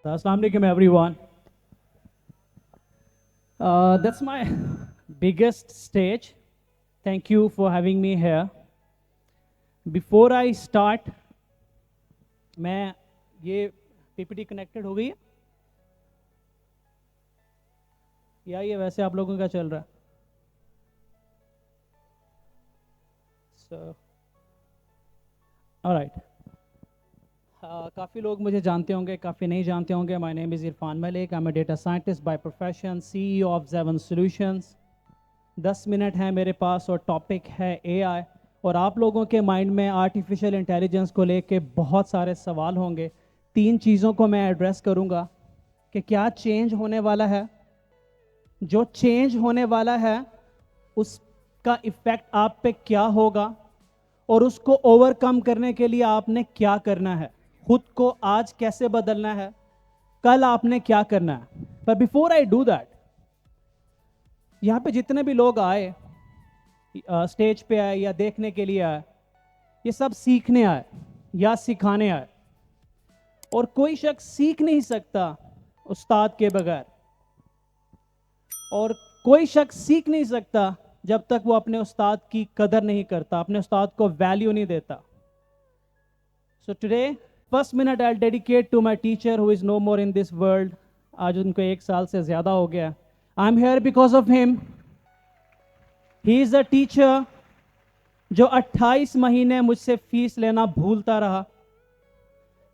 था। अस्सलाम वालेकुम everyone. That's my biggest stage. Thank you for having me here. Before I start, मैं ये पीपीटी कनेक्टेड हो गई है या ये वैसे आप लोगों का चल रहा है? So, all right. काफ़ी लोग मुझे जानते होंगे, काफ़ी नहीं जानते होंगे। My name is Irfan Malik. I am a data scientist by profession, CEO of Jevan solutions. 10 minute है मेरे पास और टॉपिक है एआई। और आप लोगों के माइंड में आर्टिफिशियल इंटेलिजेंस को लेके बहुत सारे सवाल होंगे। 3 चीज़ों को मैं एड्रेस करूंगा कि क्या चेंज होने वाला है, जो चेंज होने वाला है उसका इफ़ेक्ट आप पे क्या होगा, और उसको ओवरकम करने के लिए आपने क्या करना है, खुद को आज कैसे बदलना है, कल आपने क्या करना है। पर बिफोर आई डू दैट, यहाँ पे जितने भी लोग आए, स्टेज पे आए या देखने के लिए आए, ये सब सीखने आए या सिखाने आए। और कोई शख्स सीख नहीं सकता उस्ताद के बगैर, और कोई शख्स सीख नहीं सकता जब तक वो अपने उस्ताद की कदर नहीं करता, अपने उस्ताद को वैल्यू नहीं देता। So today first minute I dedicate to my teacher who is no more in this world. आज उनको 1 साल से ज्यादा हो गया। I am here because of him. He is a teacher जो 28 महीने मुझसे फीस लेना भूलता रहा,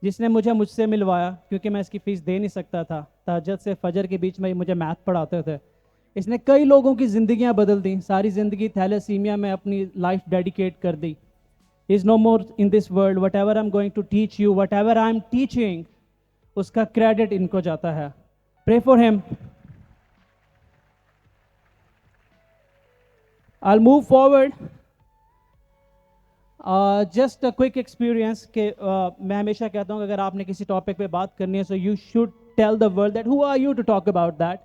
जिसने मुझसे मिलवाया, क्योंकि मैं इसकी फीस दे नहीं सकता था। तहज्जुद से फजर के बीच में मुझे मैथ पढ़ाते थे। इसने कई लोगों की ज़िंदगियां बदल दी। सारी ज़िंदगी थैलेसीमिया में अपनी लाइफ डेडिकेट कर दी। Is no more in this world. Whatever I am going to teach you, whatever I am teaching, उसका क्रेडिट इनको जाता है। Pray for him. I move forward. Just a quick experience के मैं हमेशा कहता हूँ कि अगर आपने किसी टॉपिक पे बात करनी है, so you should tell the world that who are you to talk about that.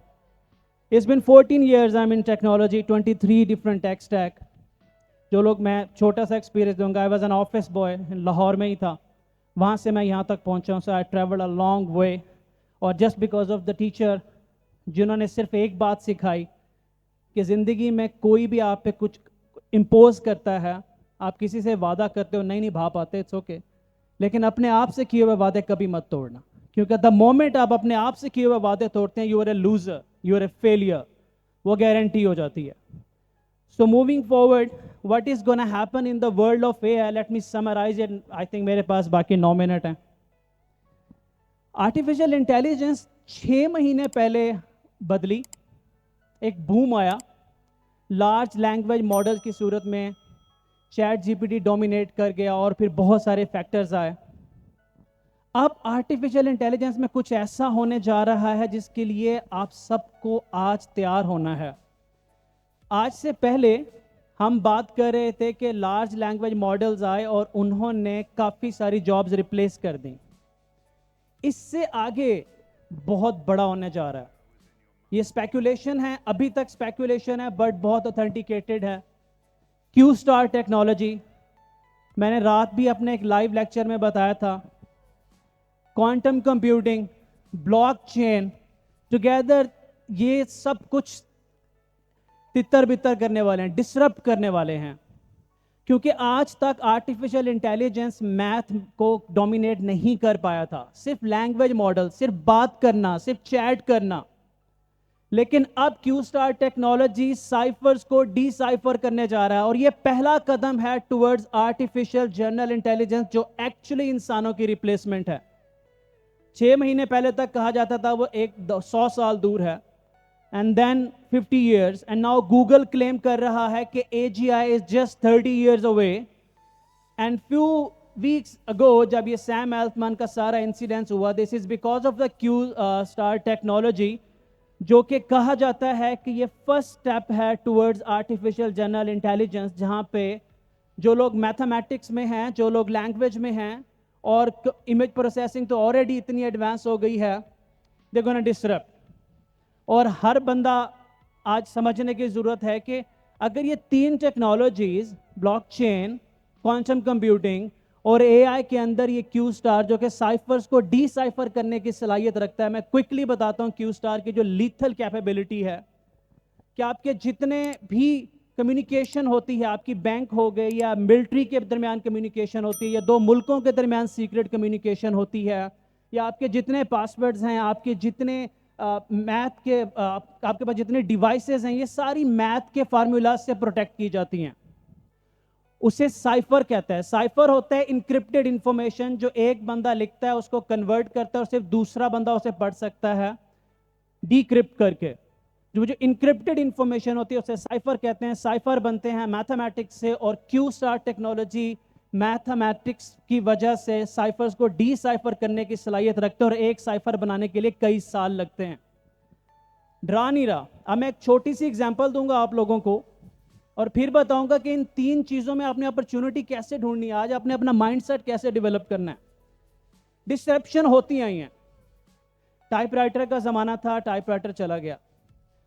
It's been 14 years I'm in technology, 23 different tech stack. जो लोग, मैं छोटा सा एक्सपीरियंस दूंगा। I was an office boy, Lahore में ही था, वहाँ से मैं यहाँ तक पहुँचा हूँ। So I travel a long way. और just because of the teacher जिन्होंने सिर्फ एक बात सिखाई कि ज़िंदगी में कोई भी आप पे कुछ इम्पोज करता है, आप किसी से वादा करते हो, नहीं निभा पाते, इट्स ओके, लेकिन अपने आप से किए हुए वादे कभी मत तोड़ना, क्योंकि द मोमेंट आप अपने आप से किए हुए वादे तोड़ते हैं, you are a loser, you are a failure, वो गारंटी हो जाती है। So moving forward, what is gonna happen in the world of AI, let me summarise it. I think मेरे पास बाकी 9 मिनट हैं। आर्टिफिशियल इंटेलिजेंस 6 महीने पहले बदली। एक बूम आया लार्ज लैंग्वेज मॉडल की सूरत में। चैट जीपीटी डोमिनेट कर गया और फिर बहुत सारे फैक्टर्स आए। अब आर्टिफिशियल इंटेलिजेंस में कुछ ऐसा होने जा रहा है जिसके लिए आप सबको आज तैयार होना है। आज से पहले हम बात कर रहे थे कि लार्ज लैंग्वेज मॉडल्स आए और उन्होंने काफ़ी सारी जॉब्स रिप्लेस कर दी। इससे आगे बहुत बड़ा होने जा रहा है। ये स्पेकुलेशन है, अभी तक स्पेकुलेशन है, बट बहुत ऑथेंटिकेटेड है। क्यू स्टार टेक्नोलॉजी, मैंने रात भी अपने एक लाइव लेक्चर में बताया था। क्वांटम कंप्यूटिंग, ब्लॉकचेन, टुगेदर ये सब कुछ तितर बितर करने वाले हैं, डिसरप्ट करने वाले हैं। क्योंकि आज तक आर्टिफिशियल इंटेलिजेंस मैथ को डोमिनेट नहीं कर पाया था, सिर्फ लैंग्वेज मॉडल, सिर्फ बात करना, सिर्फ चैट करना। लेकिन अब क्यू स्टार टेक्नोलॉजी साइफर्स को डिसाइफर करने जा रहा है, और ये पहला कदम है टुवर्ड्स आर्टिफिशियल जनरल इंटेलिजेंस, जो एक्चुअली इंसानों की रिप्लेसमेंट है। 6 महीने पहले तक कहा जाता था वो 100 साल दूर है, and then 50 years, and now Google claim कर रहा है कि AGI is just 30 years away. And few weeks ago जब ये सैम एल्टमैन का सारा इंसिडेंस हुआ, this is because of the Q star technology, जो कि कहा जाता है कि ये फर्स्ट स्टेप है टुवर्ड्स आर्टिफिशियल जनरल इंटेलिजेंस, जहाँ पे जो लोग मैथमेटिक्स में हैं, जो लोग लैंग्वेज में हैं, और इमेज प्रोसेसिंग तो ऑलरेडी इतनी एडवांस हो गई है, दे गोना डिसरप्ट। और हर बंदा आज समझने की ज़रूरत है कि अगर ये 3 टेक्नोलॉजीज, ब्लॉकचेन, क्वांटम कंप्यूटिंग और एआई के अंदर ये क्यू स्टार जो कि साइफर्स को डीसाइफर करने की सलाहियत रखता है। मैं क्विकली बताता हूँ क्यू स्टार की जो लीथल कैपेबिलिटी है कि आपके जितने भी कम्युनिकेशन होती है, आपकी बैंक हो गई या मिलिट्री के दरमियान कम्युनिकेशन होती है या दो मुल्कों के दरमियान सीक्रेट कम्युनिकेशन होती है, या आपके जितने पासवर्ड्स हैं, आपके जितने मैथ के आपके पास जितने डिवाइसेस हैं, ये सारी मैथ के फार्मूला से प्रोटेक्ट की जाती हैं। उसे साइफर कहता है। साइफर होता है इनक्रिप्टेड इंफॉर्मेशन जो एक बंदा लिखता है, उसको कन्वर्ट करता है और सिर्फ दूसरा बंदा उसे पढ़ सकता है डीक्रिप्ट करके। जो इनक्रिप्टेड इंफॉर्मेशन होती है उसे साइफर कहते हैं। साइफर बनते हैं मैथमेटिक्स से, और क्यू स्टार टेक्नोलॉजी मैथमेटिक्स की वजह से साइफर्स को डीसाइफर करने की सलाहियत रखते हैं, और एक साइफर बनाने के लिए कई साल लगते हैं। डरा नहीं रहा। अब मैं एक छोटी सी एग्जांपल दूंगा आप लोगों को और फिर बताऊंगा कि इन 3 चीजों में आपने अपॉर्चुनिटी कैसे ढूंढनी है, आज आपने अपना माइंडसेट कैसे डेवलप करना है। डिस्ट्रप्शन होती आई हैं। टाइपराइटर का जमाना था, टाइपराइटर चला गया।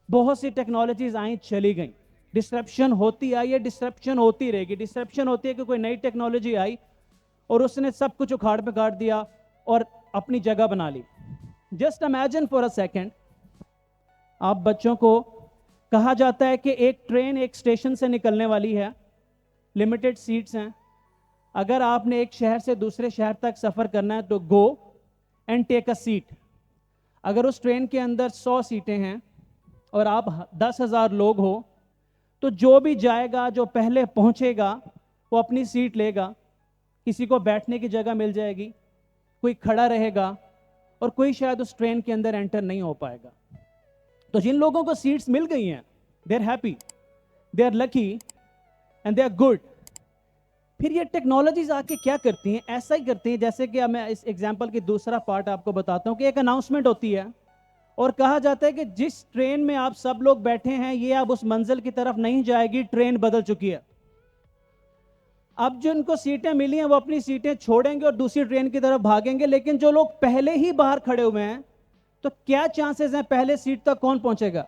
बहुत सी टेक्नोलॉजीज आई, चली गई। डिस्ट्रप्शन होती आई है, डिस्ट्रप्शन होती रहेगी। डिस्ट्रप्शन होती है कि कोई नई टेक्नोलॉजी आई और उसने सब कुछ उखाड़ पे काट दिया और अपनी जगह बना ली। Just imagine for a second, आप बच्चों को कहा जाता है कि एक ट्रेन एक स्टेशन से निकलने वाली है, लिमिटेड सीट्स हैं, अगर आपने एक शहर से दूसरे शहर तक सफर करना है तो go and take a seat. अगर उस ट्रेन के अंदर 100 सीटें हैं और आप 10,000 लोग हो, तो जो भी जाएगा, जो पहले पहुंचेगा, वो अपनी सीट लेगा। किसी को बैठने की जगह मिल जाएगी, कोई खड़ा रहेगा, और कोई शायद उस ट्रेन के अंदर एंटर नहीं हो पाएगा। तो जिन लोगों को सीट्स मिल गई हैं, they are happy, they are lucky and they are good. फिर ये टेक्नोलॉजीज आके क्या करती हैं? ऐसा ही करती हैं जैसे कि मैं इस एग्जाम्पल की दूसरा पार्ट आपको बताता हूं कि एक अनाउंसमेंट होती है और कहा जाता है कि जिस ट्रेन में आप सब लोग बैठे हैं ये अब उस मंजिल की तरफ नहीं जाएगी, ट्रेन बदल चुकी है। अब जिनको सीटें मिली हैं वो अपनी सीटें छोड़ेंगे और दूसरी ट्रेन की तरफ भागेंगे, लेकिन जो लोग पहले ही बाहर खड़े हुए हैं, तो क्या चांसेस हैं पहले सीट तक कौन पहुंचेगा?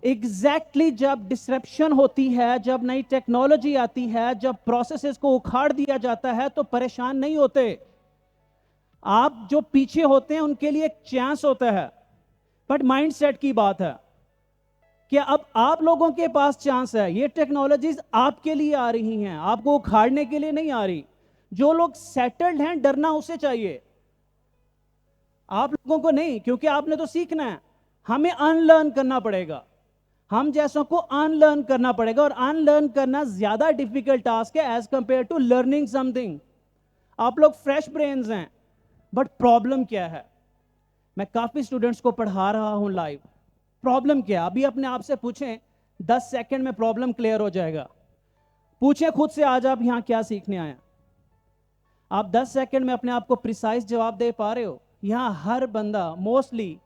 एग्जैक्टली जब डिस्रप्शन होती है, जब नई टेक्नोलॉजी आती है, जब प्रोसेसेस को उखाड़ दिया जाता है, तो परेशान नहीं होते आप। जो पीछे होते हैं उनके लिए एक चांस होता है, बट माइंडसेट की बात है कि अब आप लोगों के पास चांस है। ये टेक्नोलॉजीज आपके लिए आ रही हैं, आपको उखाड़ने के लिए नहीं आ रही। जो लोग सेटल्ड हैं, डरना उसे चाहिए, आप लोगों को नहीं, क्योंकि आपने तो सीखना है। हमें अनलर्न करना पड़ेगा, हम जैसों को अनलर्न करना पड़ेगा, और अनलर्न करना ज्यादा डिफिकल्ट टास्क है as compared to learning something. आप लोग फ्रेश ब्रेन्स हैं, बट प्रॉब्लम क्या है? मैं काफी स्टूडेंट्स को पढ़ा रहा हूं लाइव। प्रॉब्लम क्या? अभी अपने आप से पूछें, 10 सेकंड में प्रॉब्लम क्लियर हो जाएगा। पूछें खुद से, आज आप यहां क्या सीखने आए? आप 10 सेकंड में अपने आप को प्रिसाइज जवाब दे पा रहे हो? यहां हर बंदा मोस्टली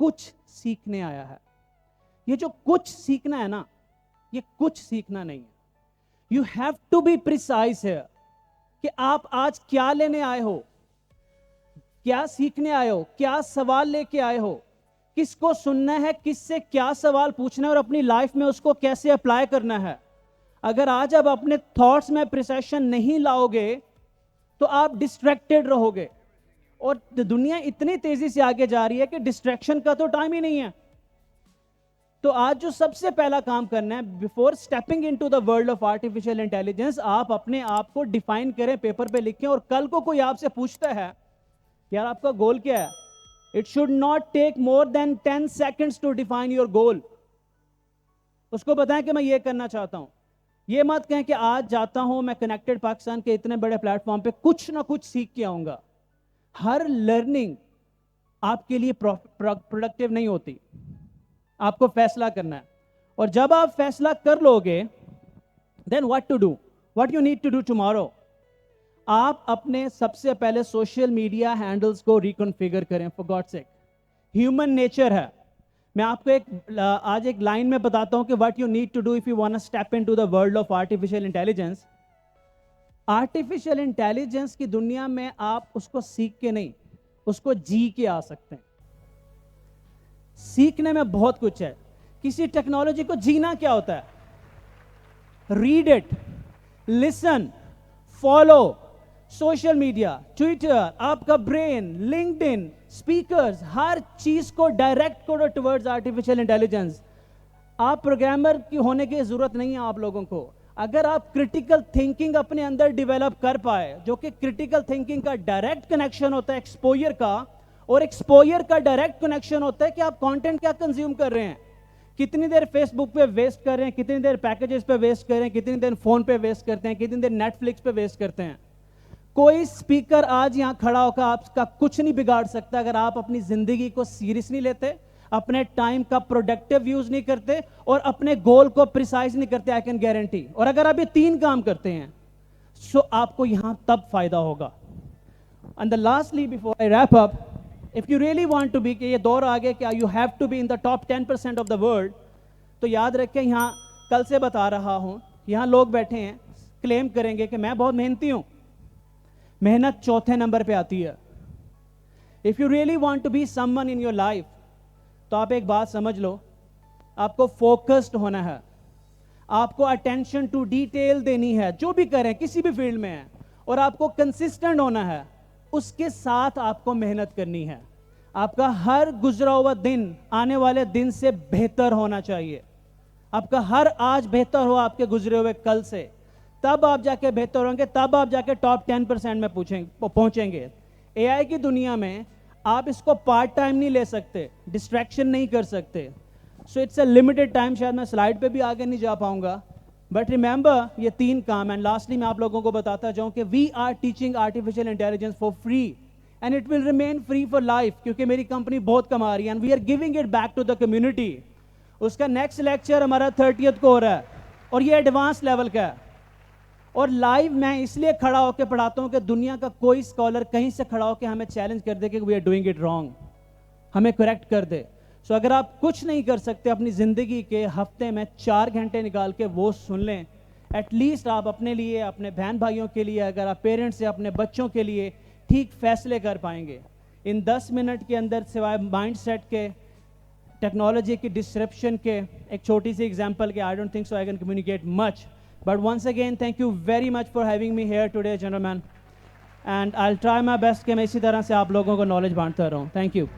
कुछ सीखने आया है। ये जो कुछ सीखना है ना, ये कुछ सीखना नहीं है। You have to be precise है कि आप आज क्या लेने आए हो, क्या सीखने आए हो, क्या सवाल लेके आए हो, किसको सुनना है, किससे क्या सवाल पूछना है, और अपनी लाइफ में उसको कैसे अप्लाई करना है। अगर आज आप अपने थॉट्स में प्रिसेशन नहीं लाओगे तो आप डिस्ट्रैक्टेड रहोगे, और दुनिया इतनी तेजी से आगे जा रही है कि डिस्ट्रैक्शन का तो टाइम ही नहीं है। तो आज जो सबसे पहला काम करना है, before stepping into the world of artificial intelligence, आप अपने आप को डिफाइन करें, पेपर पे लिखें, और कल को कोई आपसे पूछता है यार आपका गोल क्या है, it should not take more than 10 seconds to define your goal. उसको बताएं कि मैं ये करना चाहता हूं। ये मत कहें कि आज जाता हूं मैं कनेक्टेड पाकिस्तान के इतने बड़े प्लेटफॉर्म पे कुछ ना कुछ सीख के आऊंगा। हर लर्निंग आपके लिए प्रोडक्टिव नहीं होती, आपको फैसला करना है। और जब आप फैसला कर लोगे, then what to do, what you need to do tomorrow. आप अपने सबसे पहले सोशल मीडिया हैंडल्स को रिकॉन्फ़िगर करें, for God sake. Human nature है। मैं आपको आज एक लाइन में बताता हूं कि what you need to do if you want to step into the world of artificial intelligence. Artificial intelligence की दुनिया में आप उसको सीख के नहीं, उसको जी के आ सकते हैं। सीखने में बहुत कुछ है। किसी टेक्नोलॉजी को जीना क्या होता है? Read it, listen, follow social media, Twitter, आपका ब्रेन, लिंक्डइन, स्पीकर्स, हर चीज को डायरेक्ट करो टुवर्ड्स आर्टिफिशियल इंटेलिजेंस। आप प्रोग्रामर की होने की जरूरत नहीं है आप लोगों को। अगर आप क्रिटिकल थिंकिंग अपने अंदर डेवलप कर पाए, जो कि क्रिटिकल थिंकिंग का डायरेक्ट कनेक्शन होता है एक्सपोजर का, और एक्सपोजर का डायरेक्ट कनेक्शन होता है कि आप कंटेंट क्या कंज्यूम कर रहे हैं, कितनी देर फेसबुक पे वेस्ट कर रहे हैं, कितनी देर पैकेजेस पे वेस्ट कर रहे हैं, कितनी देर फोन पे वेस्ट करते हैं, कितनी देर नेटफ्लिक्स पे वेस्ट करते हैं। कोई स्पीकर आज यहां खड़ा होकर आपका कुछ नहीं बिगाड़ सकता अगर आप अपनी जिंदगी को सीरियस नहीं लेते, अपने टाइम का प्रोडक्टिव यूज नहीं करते और अपने गोल को प्रिसाइज नहीं करते। I can guarantee. और अगर आप ये 3 काम करते हैं सो आपको यहां तब फायदा होगा। And the lastly before I wrap up, if you really want to be, कि ये दौर आ गया कि you have to be in the top 10% of the world, तो याद रखें, यहां कल से बता रहा हूं, यहां लोग बैठे हैं क्लेम करेंगे कि मैं बहुत मेहनती हूं, मेहनत चौथे नंबर पे आती है। If you really want to be someone in your life, तो आप एक बात समझ लो, आपको फोकस्ड होना है, आपको अटेंशन टू डिटेल देनी है, जो भी करें किसी भी फील्ड में है, और आपको कंसिस्टेंट होना है, उसके साथ आपको मेहनत करनी है। आपका हर गुजरा हुआ दिन आने वाले दिन से बेहतर होना चाहिए। आपका हर आज बेहतर हो आपके गुजरे हुए कल से, तब आप जाके बेहतर होंगे, तब आप जाके टॉप 10% में पहुंचेंगे। एआई की दुनिया में आप इसको पार्ट टाइम नहीं ले सकते, डिस्ट्रैक्शन नहीं कर सकते। So it's a limited time. शायद मैं स्लाइड पे भी आगे नहीं जा पाऊंगा, बट रिमेंबर ये 3 काम। एंड लास्टली मैं आप लोगों को बताता जाऊं कि we are teaching artificial intelligence for free and it will remain free for life, क्योंकि मेरी कंपनी बहुत कमा रही है and we are giving it back to the community. उसका नेक्स्ट लेक्चर हमारा 30th को हो रहा है और ये एडवांस लेवल का है। और लाइव मैं इसलिए खड़ा होकर पढ़ाता हूं कि दुनिया का कोई स्कॉलर कहीं से खड़ा होकर हमें चैलेंज कर दे कि we are doing it wrong, हमें करेक्ट कर दे। सो अगर आप कुछ नहीं कर सकते अपनी ज़िंदगी के हफ्ते में 4 घंटे निकाल के वो सुन लें, एटलीस्ट आप अपने लिए, अपने बहन भाइयों के लिए, अगर आप पेरेंट्स से अपने बच्चों के लिए ठीक फैसले कर पाएंगे। इन 10 मिनट के अंदर सिवाय माइंड सेट के, टेक्नोलॉजी की डिस्ट्रप्शन के, एक छोटी सी एग्जाम्पल के, I don't think so I can communicate much. But once again, thank you very much for having me here today, gentlemen. And I'll try my best कि मैं इसी तरह से आप लोगों को नॉलेज बांटता रहूं। Thank you.